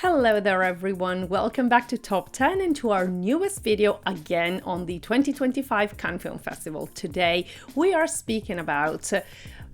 Hello there everyone, welcome back to Top 10 and to our newest video again on the 2025 Cannes Film Festival. Today we are speaking about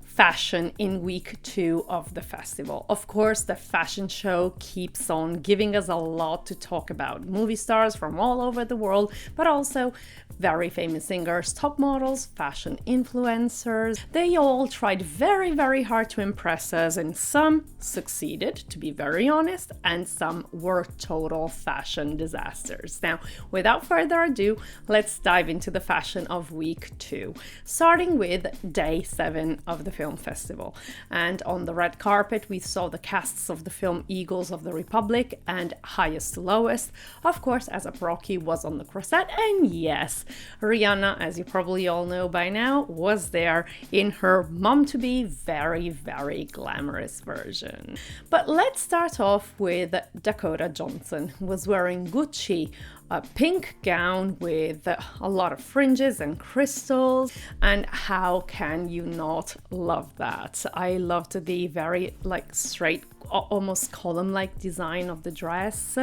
fashion in week 2 of the festival. Of course, the fashion show keeps on giving us a lot to talk about. Movie stars from all over the world, but also very famous singers, top models, fashion influencers. They all tried very, very hard to impress us, and some succeeded, to be very honest, and some were total fashion disasters. Now, without further ado, let's dive into the fashion of week 2, starting with day 7 of the film festival. And on the red carpet, we saw the casts of the film Eagles of the Republic and Highest to Lowest. Of course, ASAP Rocky was on the corset, and yes, Rihanna, as you probably all know by now, was there in her mom-to-be very, very glamorous version. But let's start off with Dakota Johnson, who was wearing Gucci, a pink gown with a lot of fringes and crystals, and how can you not love that? I loved the very straight, almost column-like design of the dress,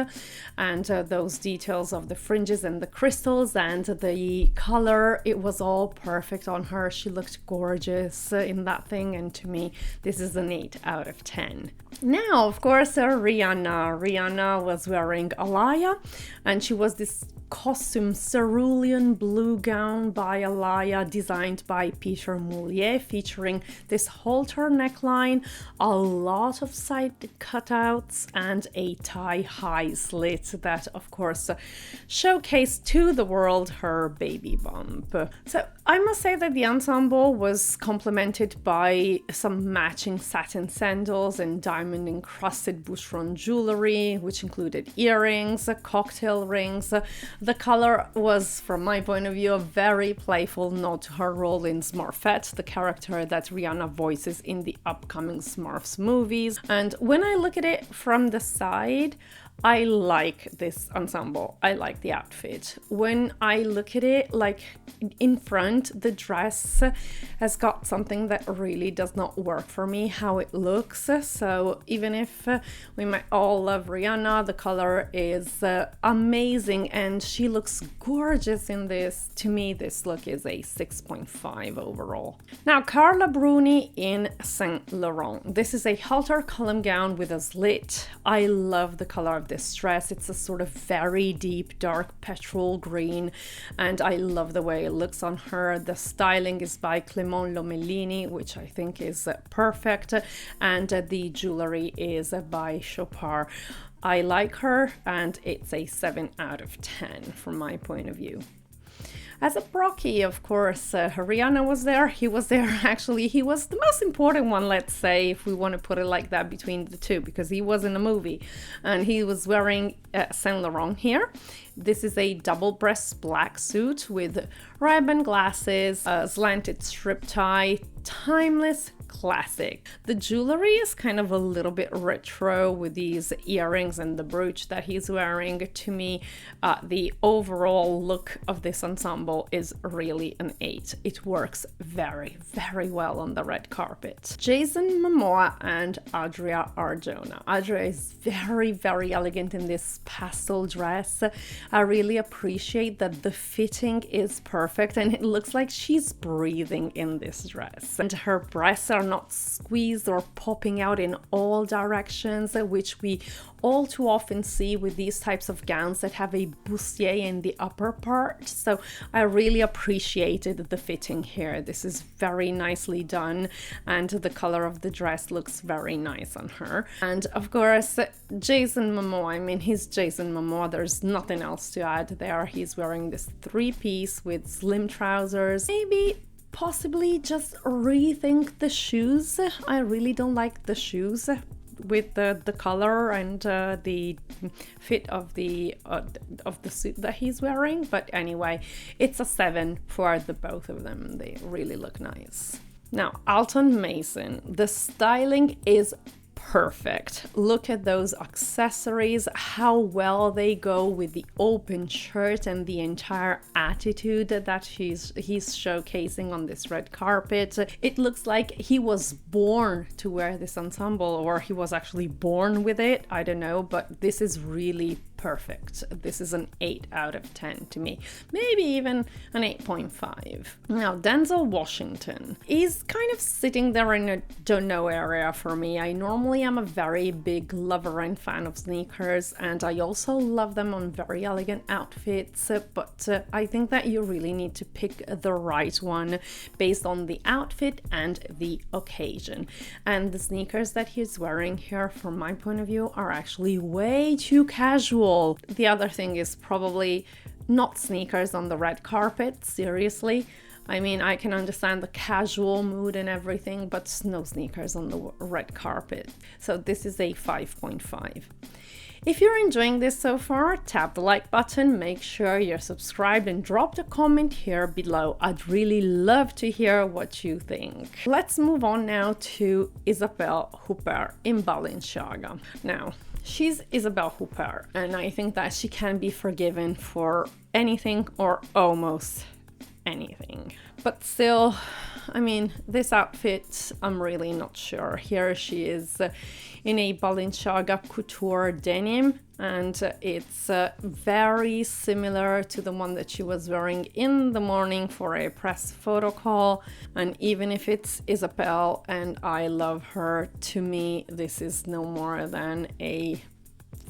and those details of the fringes and the crystals and the color. It was all perfect on her. She looked gorgeous in that thing, and to me this is an 8 out of 10. Now, of course, Rihanna was wearing Alaya, and she was this costume cerulean blue gown by Alaya, designed by Peter Moulier, featuring this halter neckline, a lot of side cutouts, and a tie-high slit that, of course, showcased to the world her baby bump. So I must say that the ensemble was complemented by some matching satin sandals and diamond-encrusted boucheron jewelry, which included earrings, cocktail rings. The color was, from my point of view, a very playful nod to her role in Smurfette, the character that Rihanna voices in the upcoming Smurfs movies. And when I look at it from the side, I like this ensemble. I like the outfit. When I look at it in front, the dress has got something that really does not work for me, how it looks. So even if we might all love Rihanna, the color is amazing and she looks gorgeous in this. To me, this look is a 6.5 overall. Now, Carla Bruni in Saint Laurent. This is a halter column gown with a slit. I love the color of this dress. It's a sort of very deep dark petrol green, and I love the way it looks on her. The styling is by Clément Lomellini, which I think is perfect, and the jewelry is by Chopard. I like her, and it's a 7 out of 10 from my point of view. ASAP Rocky, of course, Rihanna was there. He was there, actually. He was the most important one, let's say, if we want to put it like that, between the two, because he was in a movie. And he was wearing Saint Laurent here. This is a double-breast black suit with Ray-Ban glasses, a slanted strip tie, timeless classic. The jewelry is kind of a little bit retro with these earrings and the brooch that he's wearing. To me, the overall look of this ensemble is really an 8. It works very, very well on the red carpet. Jason Momoa and ARJONA. ADRIA is very, very elegant in this pastel dress. I really appreciate that the fitting is perfect and it looks like she's breathing in this dress. And her breasts are not squeezed or popping out in all directions, which we all too often see with these types of gowns that have a bustier in the upper part. So I really appreciated the fitting here. This is very nicely done, and the color of the dress looks very nice on her. And of course, Jason Momoa, I mean, he's Jason Momoa. There's nothing else to add there. He's wearing this 3-piece with slim trousers. Maybe possibly just rethink the shoes. I really don't like the shoes with the color and the fit of the suit that he's wearing, but anyway, it's a 7 for the both of them. They really look nice. Now, Alton Mason, the styling is perfect. Look at those accessories, how well they go with the open shirt and the entire attitude that he's showcasing on this red carpet. It looks like he was born to wear this ensemble, or he was actually born with it. I don't know, but this is really perfect. This is an 8 out of 10 to me, maybe even an 8.5. Now, Denzel Washington is kind of sitting there in a don't know area for me. I normally am a very big lover and fan of sneakers, and I also love them on very elegant outfits, but I think that you really need to pick the right one based on the outfit and the occasion. And the sneakers that he's wearing here, from my point of view, are actually way too casual. The other thing is probably not sneakers on the red carpet, seriously. I mean, I can understand the casual mood and everything, but no sneakers on the red carpet. So this is a 5.5. If you're enjoying this so far, tap the like button, make sure you're subscribed, and drop a comment here below. I'd really love to hear what you think. Let's move on now to Isabelle Huppert in Balenciaga. Now, she's Isabelle Huppert, and I think that she can be forgiven for anything or almost anything. But still, I mean, this outfit, I'm really not sure. Here she is in a Balenciaga couture denim, and it's very similar to the one that she was wearing in the morning for a press photo call. And even if it's Isabelle and I love her, to me this is no more than a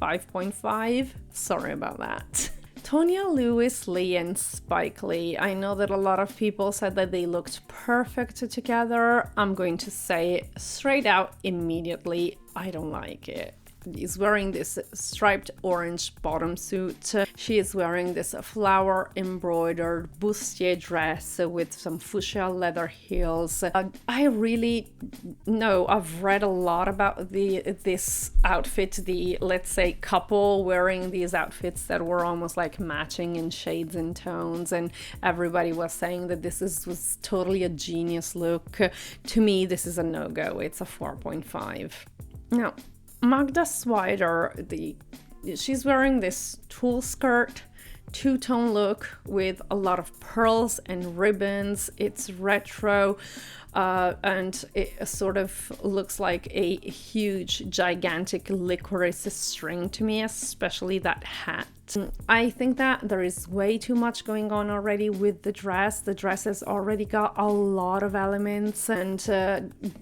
5.5. Sorry about that. Tonya, Lewis, Lee, and Spike Lee. I know that a lot of people said that they looked perfect together. I'm going to say straight out immediately, I don't like it. He's wearing this striped orange bottom suit. She is wearing this flower embroidered bustier dress with some fuchsia leather heels. I really know, I've read a lot about this outfit, the, let's say, couple wearing these outfits that were almost like matching in shades and tones, and everybody was saying that this was totally a genius look. To me, this is a no-go. It's a 4.5. Now, Magda SWIDER, she's wearing this tulle skirt, two-tone look with a lot of pearls and ribbons. It's retro, and it sort of looks like a huge, gigantic licorice string to me, especially that hat. I think that there is way too much going on already with the dress. The dress has already got a lot of elements, and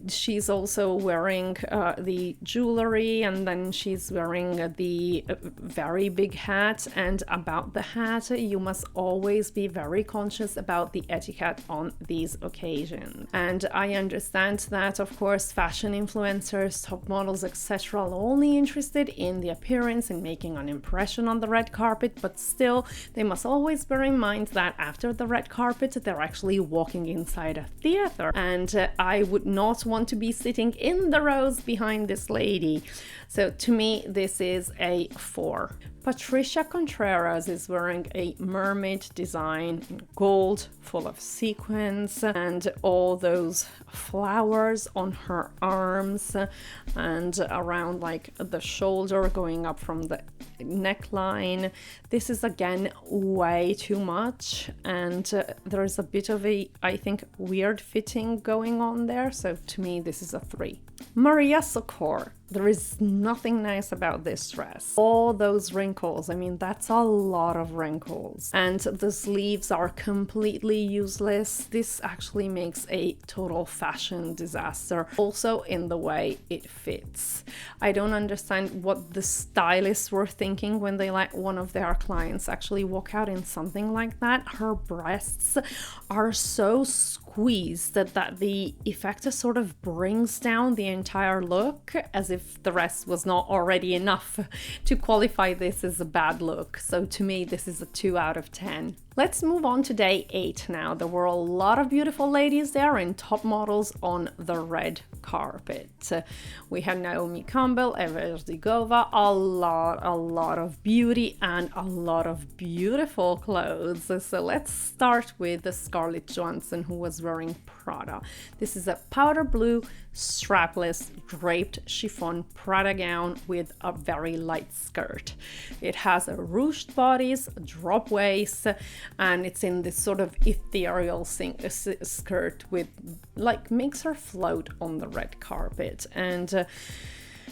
she's also wearing the jewelry, and then she's wearing the very big hat. And about the hat, you must always be very conscious about the etiquette on these occasions. And I understand that, of course, fashion influencers, top models, etc. are only interested in the appearance and making an impression on the red carpet, but still they must always bear in mind that after the red carpet they're actually walking inside a theater, and I would not want to be sitting in the rows behind this lady. So to me this is a 4. Patricia Contreras is wearing a mermaid design in gold, full of sequins and all those flowers on her arms and around like the shoulder going up from the neckline. This is again way too much, and there's a bit of a, I think, weird fitting going on there. So to me this is a 3. Maria SOCCOR. There is nothing nice about this dress. All those wrinkles, I mean, that's a lot of wrinkles. And the sleeves are completely useless. This actually makes a total fashion disaster. Also in the way it fits. I don't understand what the stylists were thinking when they let one of their clients actually walk out in something like that. Her breasts are so squeezed that the effect sort of brings down the entire look, as if the rest was not already enough to qualify this as a bad look. So to me this is a 2 out of 10. Let's move on to day 8 now. There were a lot of beautiful ladies there and top models on the red carpet. We had Naomi Campbell, HERZIGOVA, a lot of beauty and a lot of beautiful clothes. So let's start with the Scarlett Johansson, who was wearing Prada. This is a powder blue strapless draped chiffon Prada gown with a very light skirt. It has a ruched bodice, a drop waist, and it's in this sort of ethereal skirt with like makes her float on the red carpet. And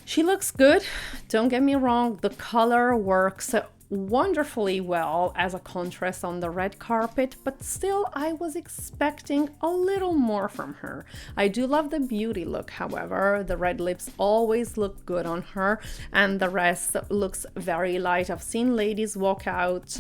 she looks good, don't get me wrong, the color works wonderfully well as a contrast on the red carpet, but still I was expecting a little more from her. I do love the beauty look, however. The red lips always look good on her, and the rest looks very light. I've seen ladies walk out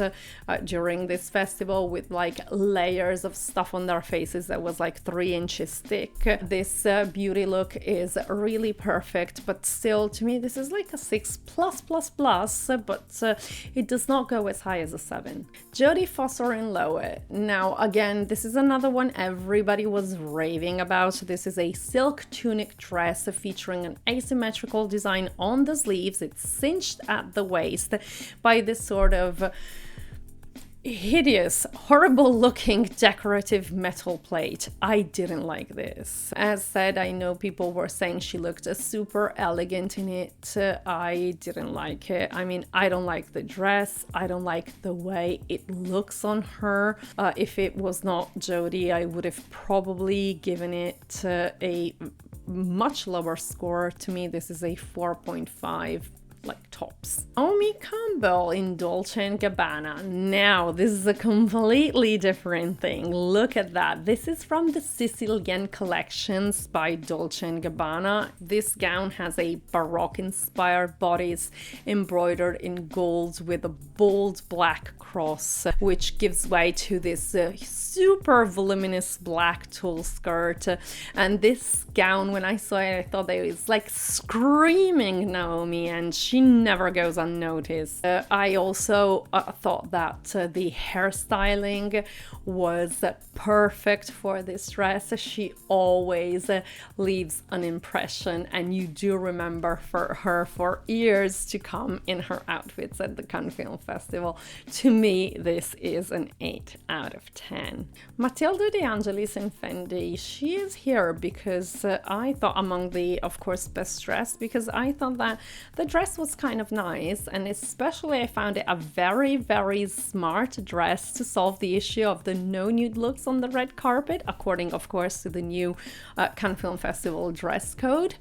during this festival with like layers of stuff on their faces that was like 3 inches thick. This beauty look is really perfect, but still to me this is like a 6+++, but it does not go as high as a 7. Jodie Foster in Lowe. Now again, this is another one everybody was raving about. This is a silk tunic dress featuring an asymmetrical design on the sleeves. It's cinched at the waist by this sort of hideous, horrible looking decorative metal plate. I didn't like this. As said, I know people were saying she looked super elegant in it. I didn't like it. I mean, I don't like the dress. I don't like the way it looks on her. If it was not Jodie, I would have probably given it a much lower score. To me, this is a 4.5. like tops. Naomi Campbell in Dolce & Gabbana. Now, this is a completely different thing. Look at that. This is from the Sicilian collections by Dolce & Gabbana. This gown has a Baroque-inspired bodice embroidered in gold with a bold black cross, which gives way to this super voluminous black tulle skirt. And this gown, when I saw it, I thought that it was like screaming Naomi, and she never goes unnoticed. I also thought that the hairstyling was perfect for this dress. She always leaves an impression, and you do remember her for years to come in her outfits at the Cannes Film Festival. To me, this is an 8 out of 10. Matilda De Angelis in Fendi, she is here because I thought among the, of course, best dressed, because I thought that the dress was kind of nice, and especially I found it a very, very smart dress to solve the issue of the no nude looks on the red carpet, according, of course, to the new Cannes Film Festival dress code.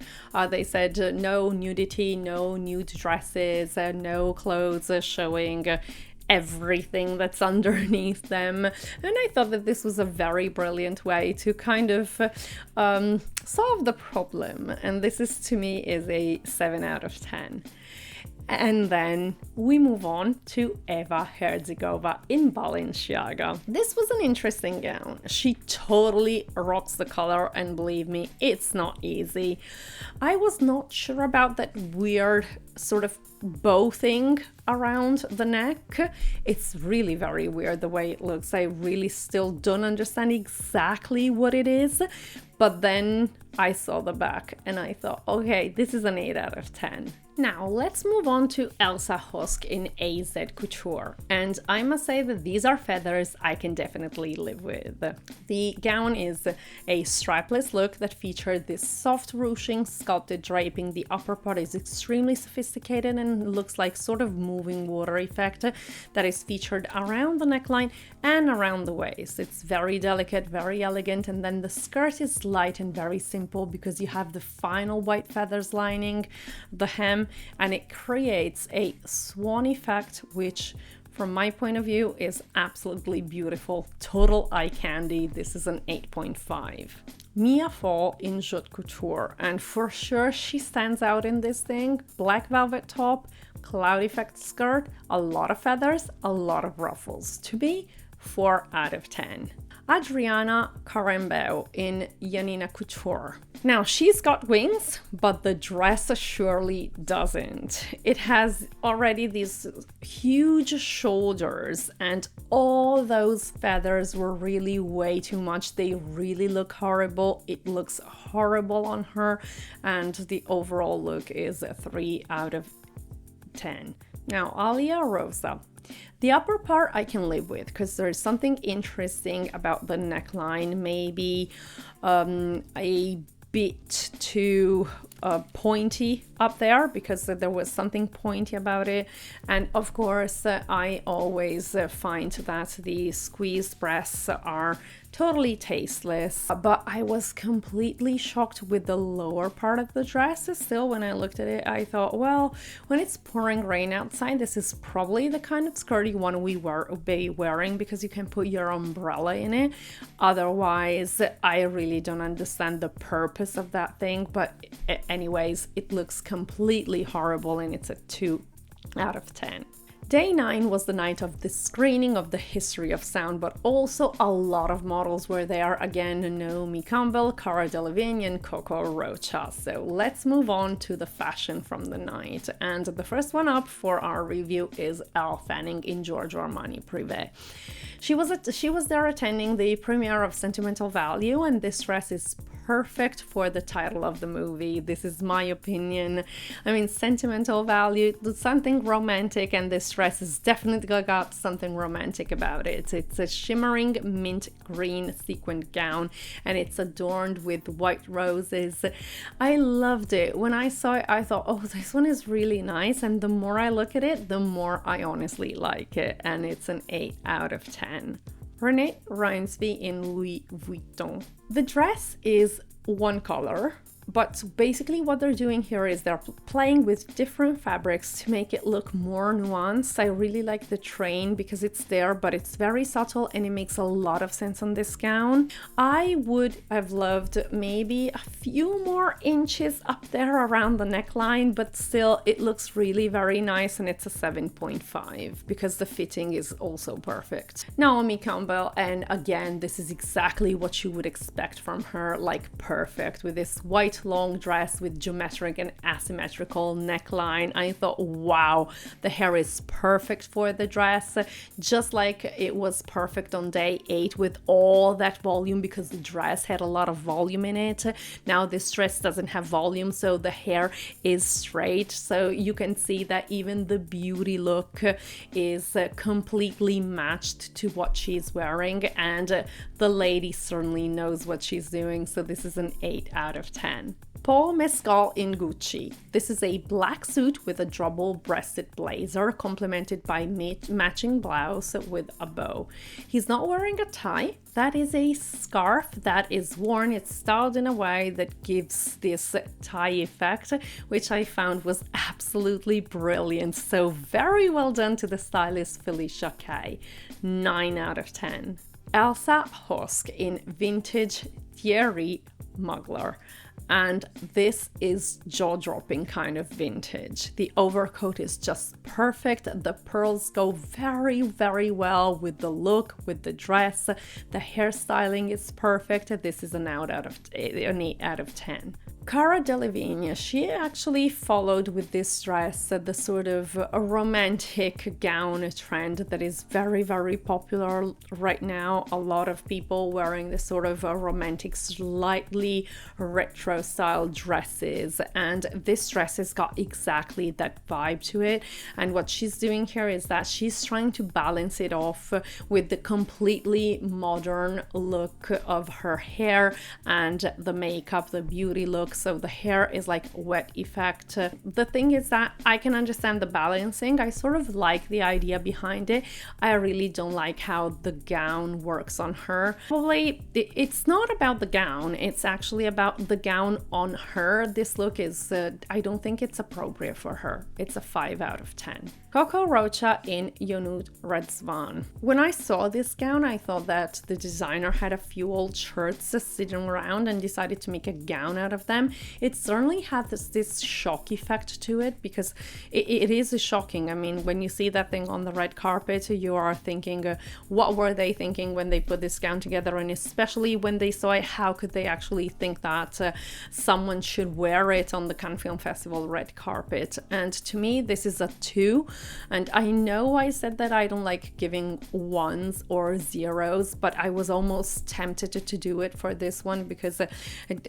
They said no nudity, no nude dresses, no clothes showing everything that's underneath them. And I thought that this was a very brilliant way to kind of solve the problem. And this is, to me, is a 7 out of 10. And then we move on to Eva Herzigova in Balenciaga. This was an interesting gown. She totally rocks the color, and believe me, it's not easy. I was not sure about that weird sort of bow thing around the neck. It's really very weird the way it looks. I really still don't understand exactly what it is. But then I saw the back and I thought, okay, this is an 8 out of 10. Now let's move on to Elsa HOSK in AZ Couture. And I must say that these are feathers I can definitely live with. The gown is a strapless look that featured this soft ruching sculpted draping. The upper part is extremely sophisticated and looks like sort of moving water effect that is featured around the neckline and around the waist. It's very delicate, very elegant, and then the skirt is light and very simple because you have the final white feathers lining the hem, and it creates a swan effect, which from my point of view is absolutely beautiful. Total eye candy. This is an 8.5. Mia Fall in Haute Couture, and for sure she stands out in this thing. Black velvet top, cloud effect skirt, a lot of feathers, a lot of ruffles. To me, 4 out of 10. Adriana Carambeu in Yanina Couture. Now, she's got wings, but the dress surely doesn't. It has already these huge shoulders, and all those feathers were really way too much. They really look horrible. It looks horrible on her, and the overall look is a 3 out of 10. Now, Alia Rosa. The upper part I can live with because there's something interesting about the neckline, maybe a bit too pointy up there because there was something pointy about it. And of course I always find that the squeezed breasts are totally tasteless, but I was completely shocked with the lower part of the dress. Still, when I looked at it, I thought, well, when it's pouring rain outside, this is probably the kind of skirt you want to be wearing because you can put your umbrella in it. Otherwise, I really don't understand the purpose of that thing, but anyways, it looks completely horrible and it's a 2 out of 10. Day 9 was the night of the screening of the History of Sound, but also a lot of models were there. Again, Naomi Campbell, Cara Delevingne and Coco Rocha. So let's move on to the fashion from the night. And the first one up for our review is Elle Fanning in Giorgio Armani Privé. She was there attending the premiere of Sentimental Value, and this dress is perfect for the title of the movie. This is my opinion. I mean, Sentimental Value, something romantic, and this dress has definitely got something romantic about it. It's a shimmering mint green sequined gown, and it's adorned with white roses. I loved it. When I saw it, I thought, oh, this one is really nice, and the more I look at it, the more I honestly like it, and it's an 8 out of 10. Renee Reinsby in Louis Vuitton. The dress is one color, but basically what they're doing here is they're playing with different fabrics to make it look more nuanced. I really like the train because it's there, but it's very subtle and it makes a lot of sense on this gown. I would have loved maybe a few more inches up there around the neckline, but still it looks really very nice, and it's a 7.5 because the fitting is also perfect. Naomi Campbell, and again, this is exactly what you would expect from her, like perfect, with this white long dress with geometric and asymmetrical neckline. I thought, wow, the hair is perfect for the dress, just like it was perfect on day 8 with all that volume, because the dress had a lot of volume in it. Now this dress doesn't have volume, so the hair is straight, so you can see that even the beauty look is completely matched to what she's wearing, and the lady certainly knows what she's doing, so this is an 8 out of 10. Paul Mescal in Gucci. This is a black suit with a double-breasted blazer complemented by matching blouse with a bow. He's not wearing a tie. That is a scarf that is worn. It's styled in a way that gives this tie effect, which I found was absolutely brilliant. So very well done to the stylist Felicia Kay. 9 out of 10. Elsa Hosk in Vintage Thierry Mugler. And this is jaw-dropping kind of vintage. The overcoat is just perfect. The pearls go very, very well with the look, with the dress. The hairstyling is perfect. This is an 8 out of 10. Cara Delevingne, she actually followed with this dress the sort of a romantic gown trend that is very, very popular right now. A lot of people wearing this sort of a romantic, slightly retro style dresses, and this dress has got exactly that vibe to it. And what she's doing here is that she's trying to balance it off with the completely modern look of her hair and the makeup, the beauty look. So the hair is like wet effect. The thing is that I can understand the balancing. I sort of like the idea behind it. I really don't like how the gown works on her. Probably it's not about the gown, it's actually about the gown on her. This look is, I don't think it's appropriate for her. It's a 5 out of 10. Coco Rocha in Yonut Red Swan. When I saw this gown, I thought that the designer had a few old shirts sitting around and decided to make a gown out of them. It certainly had this shock effect to it, because it is shocking. I mean, when you see that thing on the red carpet, you are thinking, what were they thinking when they put this gown together? And especially when they saw it, how could they actually think that someone should wear it on the Cannes Film Festival red carpet? And to me, this is a 2. And I know I said that I don't like giving 1s or 0s, but I was almost tempted to do it for this one, because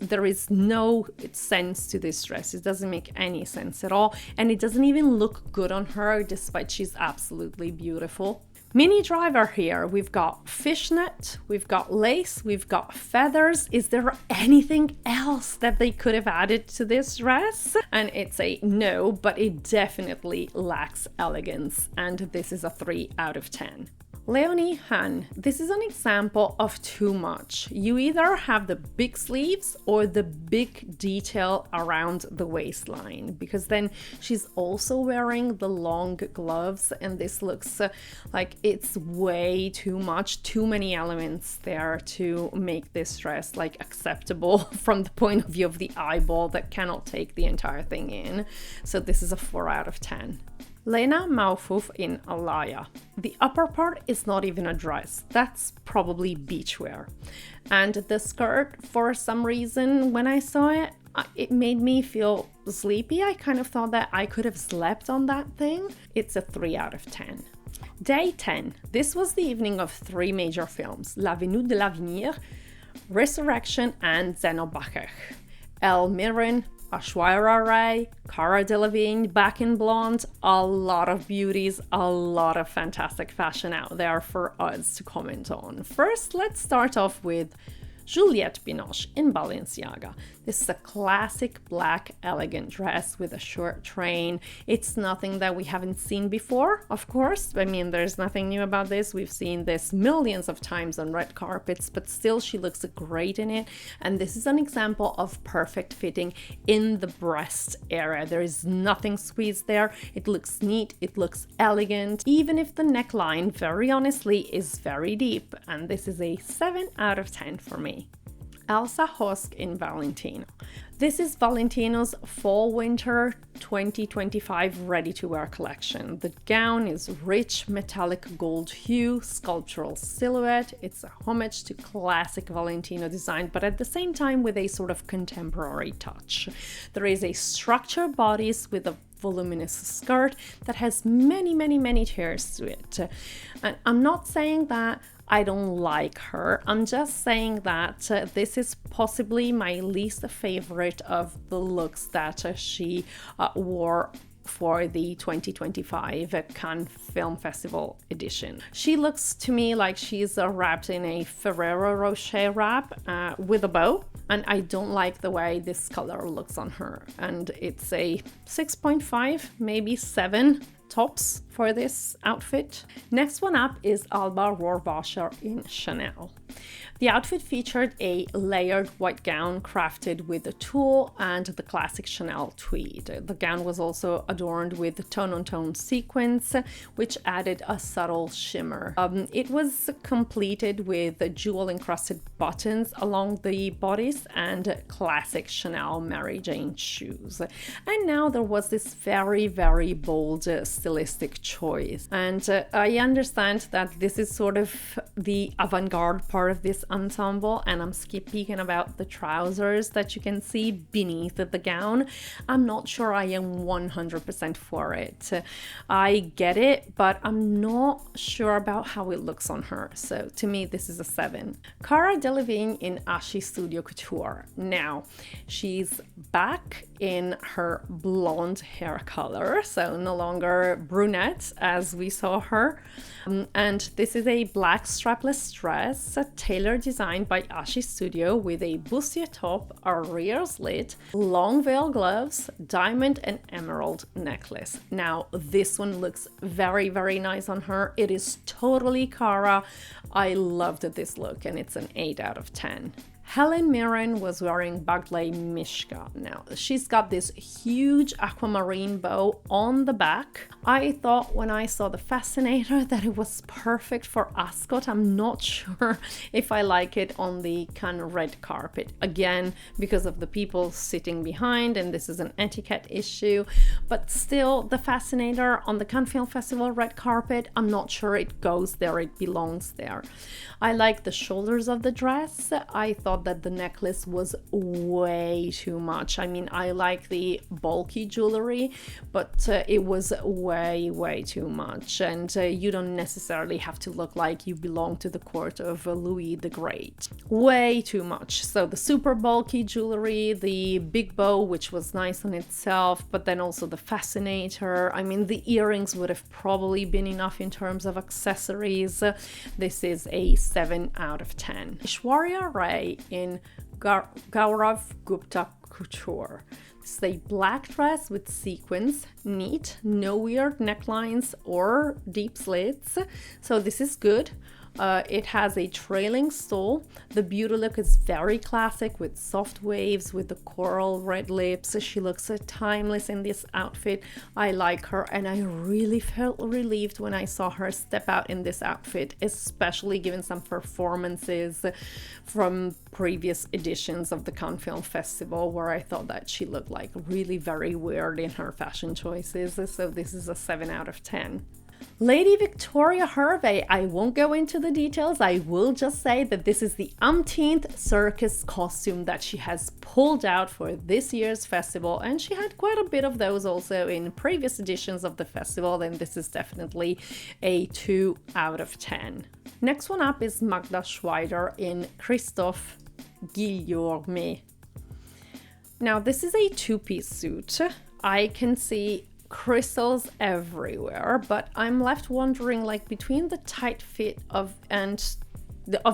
there is no no sense to this dress. It doesn't make any sense at all, and it doesn't even look good on her, despite she's absolutely beautiful. Mini driver here, we've got fishnet, we've got lace, we've got feathers. Is there anything else that they could have added to this dress? And it's a no, but it definitely lacks elegance, and this is a 3 out of 10. Leonie Han, this is an example of too much. You either have the big sleeves or the big detail around the waistline, because then she's also wearing the long gloves, and this looks like it's way too much, too many elements there to make this dress like acceptable from the point of view of the eyeball that cannot take the entire thing in. So this is a 4 out of 10. Lena Maufuf in Alaya. The upper part is not even a dress, that's probably beachwear. And the skirt, for some reason, when I saw it, it made me feel sleepy. I kind of thought that I could have slept on that thing. It's a 3 out of 10. Day 10. This was the evening of 3 major films, L'Avenue de l'Avenir, Resurrection, and Zenobacher. Elle Mirren, Aishwarya Rai, Cara Delevingne, back in blonde, a lot of beauties, a lot of fantastic fashion out there for us to comment on. First, let's start off with Juliette Binoche in Balenciaga. This is a classic black elegant dress with a short train. It's nothing that we haven't seen before, of course. I mean, there's nothing new about this. We've seen this millions of times on red carpets, but still she looks great in it. And this is an example of perfect fitting in the breast area. There is nothing squeezed there. It looks neat, it looks elegant, even if the neckline, very honestly, is very deep. And this is a 7 out of 10 for me. ELSA HOSK in Valentino. This is Valentino's Fall-Winter 2025 ready-to-wear collection. The gown is rich metallic gold hue, sculptural silhouette. It's a homage to classic Valentino design, but at the same time with a sort of contemporary touch. There is a structured bodice with a voluminous skirt that has many tiers to it. And I'm not saying that I don't like her. I'm just saying that this is possibly my least favorite of the looks that she wore for the 2025 Cannes Film Festival edition. She looks to me like she's wrapped in a Ferrero Rocher wrap with a bow, and I don't like the way this color looks on her. And it's a 6.5, maybe 7 tops for this outfit. Next one up is Alba Rohrwacher in Chanel. The outfit featured a layered white gown crafted with a tulle and the classic Chanel tweed. The gown was also adorned with tone-on-tone sequins, which added a subtle shimmer. It was completed with jewel-encrusted buttons along the bodice and classic Chanel Mary Jane shoes. And now there was this very bold stylistic choice. And I understand that this is sort of the avant-garde part of this ensemble, and I'm speaking about the trousers that you can see beneath the gown. I'm not sure I am 100% for it. I get it, but I'm not sure about how it looks on her. So to me, this is a 7. Cara Delevingne in Ashi Studio Couture. Now, she's back in her blonde hair color, so no longer brunette as we saw her. And this is a black strapless dress, tailored designed by Ashi Studio, with a bustier top, a rear slit, long veil gloves, diamond and emerald necklace. Now, this one looks very nice on her. It is totally Cara. I loved this look, and it's an 8 out of 10. Helen Mirren was wearing Bagley Mishka. Now, she's got this huge aquamarine bow on the back. I thought when I saw the fascinator that it was perfect for Ascot. I'm not sure if I like it on the kind of red carpet. Again, because of the people sitting behind, and this is an etiquette issue. But still, the fascinator on the Cannes Film Festival red carpet, I'm not sure it goes there, it belongs there. I like the shoulders of the dress. I thought thought that the necklace was way too much. I mean, I like the bulky jewelry, but it was way too much, and you don't necessarily have to look like you belong to the court of Louis the Great. Way too much. So the super bulky jewelry, the big bow, which was nice on itself, but then also the fascinator. I mean, the earrings would have probably been enough in terms of accessories. This is a 7 out of 10. Aishwarya Rai in Gaurav Gupta Couture. This is a black dress with sequins, neat, no weird necklines or deep slits, so this is good. It has a trailing stole. The beauty look is very classic with soft waves, with the coral red lips. She looks timeless in this outfit. I like her, and I really felt relieved when I saw her step out in this outfit, especially given some performances from previous editions of the Cannes Film Festival where I thought that she looked like really very weird in her fashion choices. So this is a 7 out of 10. Lady Victoria Hervey, I won't go into the details, I will just say that this is the umpteenth circus costume that she has pulled out for this year's festival, and she had quite a bit of those also in previous editions of the festival, and this is definitely a 2 out of 10. Next one up is Magda Schweider in Christophe Guillaume. Now this is a two-piece suit. I can see crystals everywhere, but I'm left wondering, like, between the tight fit of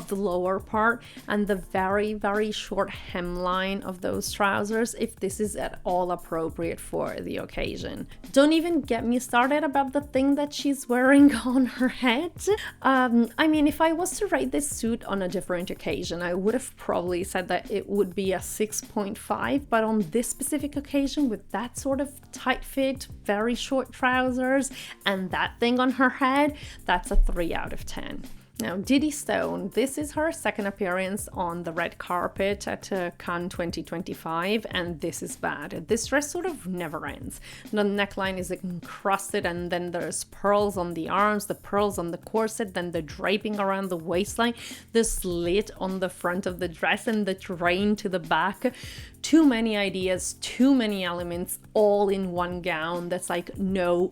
the lower part and the very short hemline of those trousers, if this is at all appropriate for the occasion. Don't even get me started about the thing that she's wearing on her head. I mean, if I was to rate this suit on a different occasion, I would have probably said that it would be a 6.5, but on this specific occasion, with that sort of tight fit, very short trousers, and that thing on her head, that's a 3 out of 10. Now, Diddy Stone, this is her second appearance on the red carpet at Cannes 2025, and this is bad. This dress sort of never ends. The neckline is encrusted, and then there's pearls on the arms, the pearls on the corset, then the draping around the waistline, the slit on the front of the dress, and the train to the back. Too many ideas, too many elements, all in one gown. That's like, no.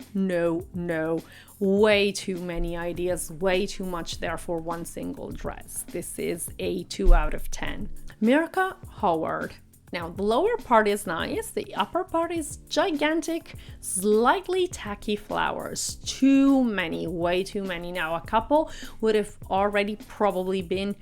Way too many ideas, way too much there for one single dress. This is a 2 out of 10. Mirka Howard. Now, the lower part is nice, the upper part is gigantic, slightly tacky flowers. Too many, way too many. Now, a couple would have already probably been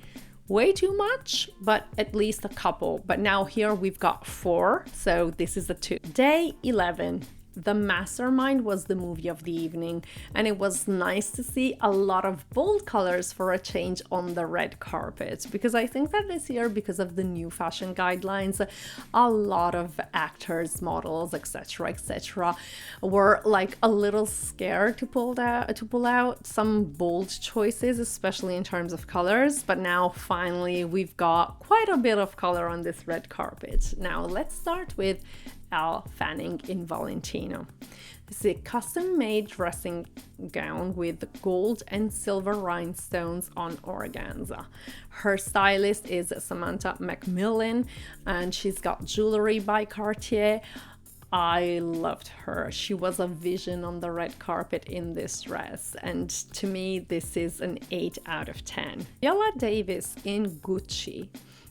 way too much, but at least a couple. But now here we've got 4, so this is a 2. Day 11. The Mastermind was the movie of the evening, and it was nice to see a lot of bold colors for a change on the red carpet, because I think that this year, because of the new fashion guidelines, a lot of actors, models, etc., were like a little scared to pull out some bold choices, especially in terms of colors. But now finally we've got quite a bit of color on this red carpet. Now let's start with Elle Fanning in Valentino. This is a custom-made dressing gown with gold and silver rhinestones on organza. Her stylist is Samantha Macmillan, and she's got jewelry by Cartier. I loved her. She was a vision on the red carpet in this dress, and to me this is an 8 out of 10. Viola Davis in Gucci.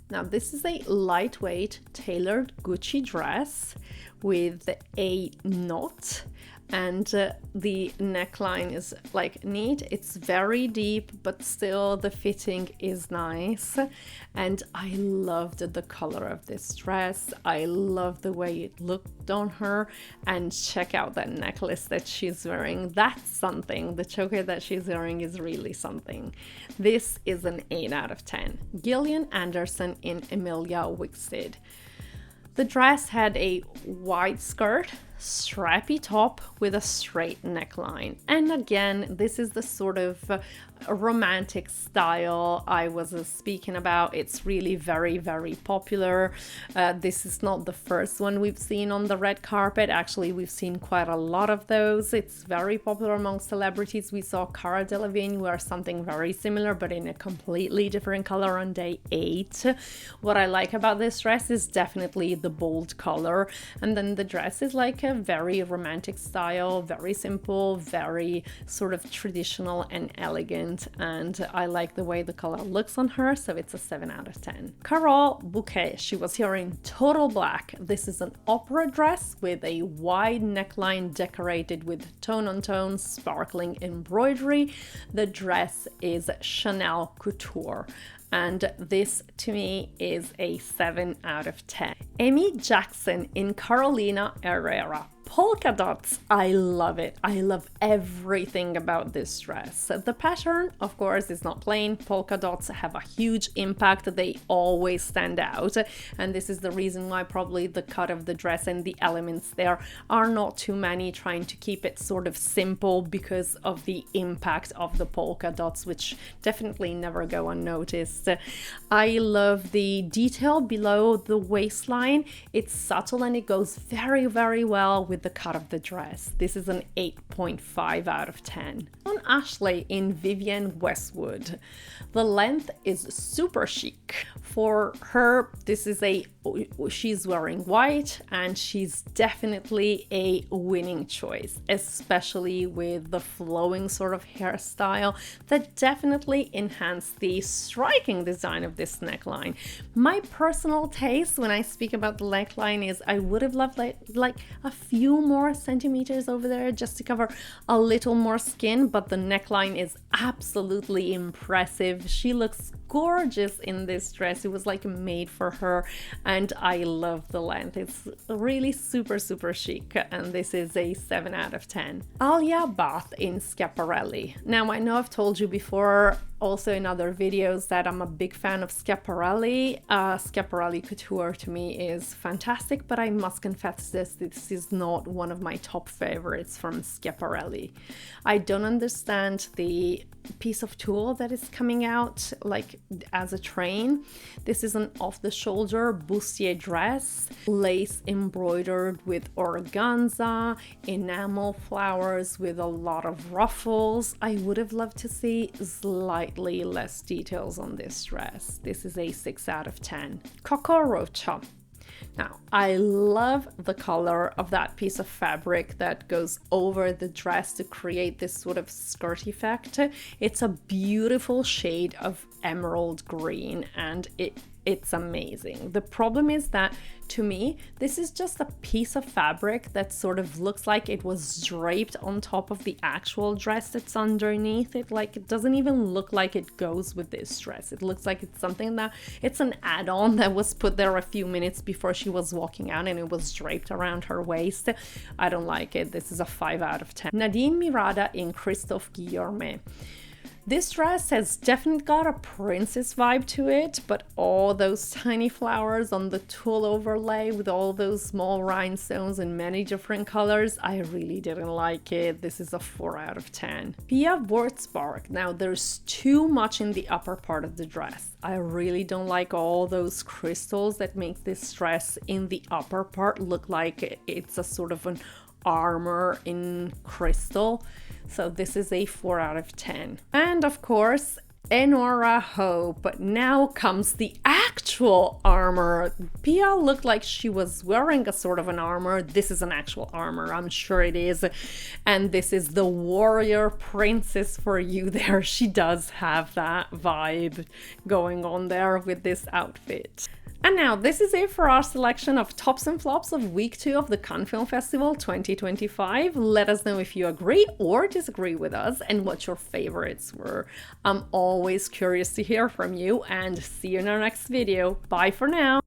Now this is a lightweight tailored Gucci dress with a knot, and the neckline is like neat. It's very deep, but still the fitting is nice, and I loved the color of this dress. I love the way it looked on her, and check out that necklace that she's wearing. That's something. The choker that she's wearing is really something. This is an 8 out of 10. Gillian Anderson in Emilia Wickstead. The dress had a wide skirt, strappy top with a straight neckline. And again, this is the sort of romantic style I was speaking about. It's really very, very popular. This is not the first one we've seen on the red carpet. Actually, we've seen quite a lot of those. It's very popular among celebrities. We saw Cara Delevingne wear something very similar, but in a completely different color on day 8. What I like about this dress is definitely the bold color, and then the dress is like a very romantic style, very simple, very sort of traditional and elegant, and I like the way the color looks on her, so it's a 7 out of 10. Carole Bouquet, she was here in total black. This is an opera dress with a wide neckline decorated with tone-on-tone sparkling embroidery. The dress is Chanel couture, and this to me is a 7 out of 10. Amy Jackson in Carolina Herrera. Polka dots, I love it. I love everything about this dress. The pattern, of course, is not plain. Polka dots have a huge impact. They always stand out. And this is the reason why probably the cut of the dress and the elements there are not too many, trying to keep it sort of simple because of the impact of the polka dots, which definitely never go unnoticed. I love the detail below the waistline. It's subtle and it goes very, very well with the cut of the dress. This is an 8.5 out of 10. On Ashley in Vivienne Westwood, the length is super chic. For her, this is she's wearing white and she's definitely a winning choice, especially with the flowing sort of hairstyle that definitely enhanced the striking design of this neckline. My personal taste when I speak about the neckline is I would have loved like a few more centimeters over there just to cover a little more skin, but the neckline is absolutely impressive. She looks gorgeous in this dress. It was like made for her, and I love the length. It's really super, super chic, and this is a 7 out of 10. Alia Bath in Schiaparelli. Now, I know I've told you before, also in other videos, that I'm a big fan of Schiaparelli. Schiaparelli couture to me is fantastic, but I must confess this is not one of my top favorites from Schiaparelli. I don't understand the piece of tulle that is coming out like as a train. This is an off-the-shoulder bustier dress, lace embroidered with organza, enamel flowers with a lot of ruffles. I would have loved to see slightly less details on this dress. This is a 6 out of 10. Coco Rocha. Now, I love the color of that piece of fabric that goes over the dress to create this sort of skirt effect. It's a beautiful shade of emerald green, and it's amazing. The problem is that, to me, this is just a piece of fabric that sort of looks like it was draped on top of the actual dress that's underneath it. Like, it doesn't even look like it goes with this dress. It looks like it's something that, it's an add-on that was put there a few minutes before she was walking out and it was draped around her waist. I don't like it. This is a 5 out of 10. Nadine Mirada in Christophe Guillorme. This dress has definitely got a princess vibe to it, but all those tiny flowers on the tulle overlay with all those small rhinestones in many different colors, I really didn't like it. This is a 4 out of 10. Pia Wurzbach. Now, there's too much in the upper part of the dress. I really don't like all those crystals that make this dress in the upper part look like it's a sort of an armor in crystal. So this is a 4 out of 10. And of course, Enora Hope. Now comes the actual armor. Pia looked like she was wearing a sort of an armor. This is an actual armor, I'm sure it is. And this is the warrior princess for you there. She does have that vibe going on there with this outfit. And now, this is it for our selection of tops and flops of week 2 of the Cannes Film Festival 2025. Let us know if you agree or disagree with us and what your favorites were. I'm always curious to hear from you, and see you in our next video. Bye for now.